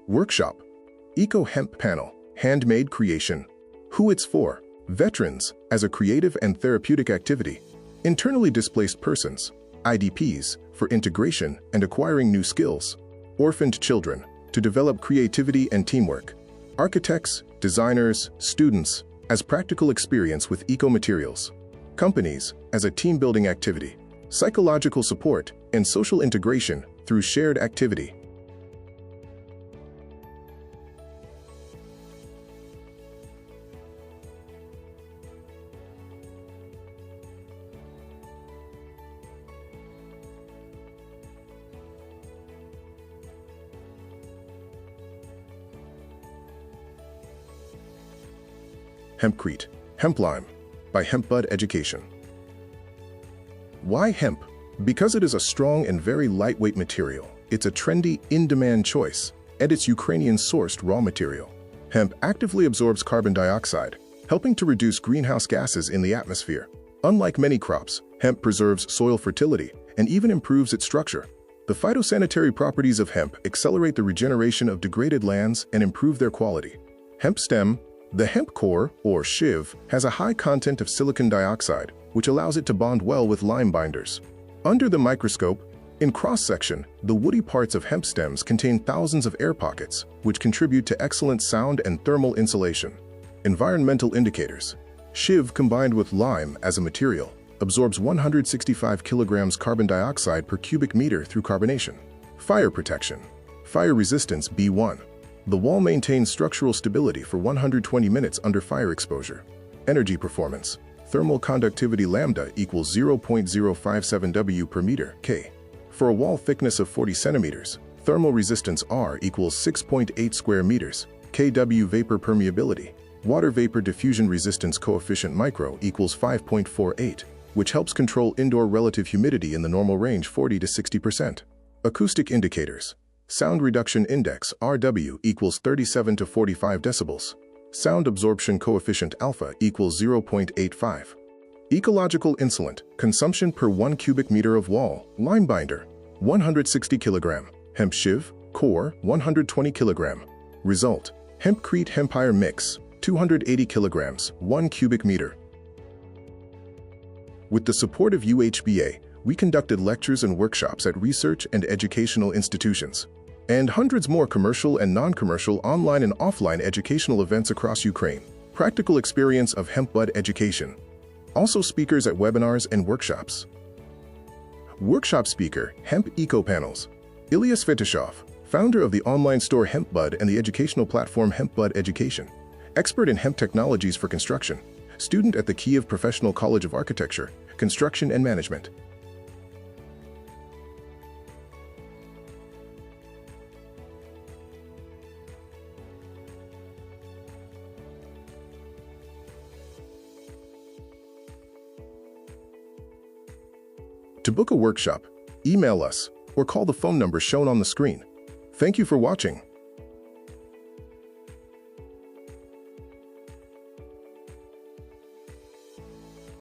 Workshop. Eco-hemp panel. Handmade creation. Who it's for. Veterans, as a creative and therapeutic activity. Internally displaced persons, IDPs, for integration and acquiring new skills. Orphaned children, to develop creativity and teamwork. Architects, designers, students, as practical experience with eco-materials. Companies, as a team-building activity. Psychological support and social integration through shared activity. Hempcrete, Hemp Lime, by Hempbud Education. Why hemp? Because it is a strong and very lightweight material. It's a trendy, in-demand choice, and it's Ukrainian-sourced raw material. Hemp actively absorbs carbon dioxide, helping to reduce greenhouse gases in the atmosphere. Unlike many crops, hemp preserves soil fertility and even improves its structure. The phytosanitary properties of hemp accelerate the regeneration of degraded lands and improve their quality. Hemp stem. The hemp core, or sheave, has a high content of silicon dioxide, which allows it to bond well with lime binders. Under the microscope, in cross-section, the woody parts of hemp stems contain thousands of air pockets, which contribute to excellent sound and thermal insulation. Environmental indicators. Sheave combined with lime as a material absorbs 165 kilograms carbon dioxide per cubic meter through carbonation. Fire protection. Fire resistance B1. The wall maintains structural stability for 120 minutes under fire exposure. Energy performance. Thermal conductivity lambda equals 0.057 W per meter K. For a wall thickness of 40 centimeters, thermal resistance R equals 6.8 square meters, kW vapor permeability. Water vapor diffusion resistance coefficient micro equals 5.48, which helps control indoor relative humidity in the normal range 40 to 60%. Acoustic indicators. Sound reduction index RW equals 37 to 45 decibels. Sound absorption coefficient alpha equals 0.85. Ecological insulant consumption per 1 cubic meter of wall. Lime binder 160 kilogram. Hemp sheave core 120 kilogram. Result: Hempcrete Hempire mix 280 kilograms 1 cubic meter. With the support of UHBA, we conducted lectures and workshops at research and educational institutions, and hundreds more commercial and non-commercial online and offline educational events across Ukraine. Practical experience of Hempbud Education. Also speakers at webinars and workshops. Workshop speaker, Hemp Eco-pannels. Ilya Svetishov, founder of the online store Hempbud and the educational platform Hempbud Education. Expert in hemp technologies for construction. Student at the Kyiv Professional College of Architecture, Construction and Management. To book a workshop, email us or call the phone number shown on the screen. Thank you for watching.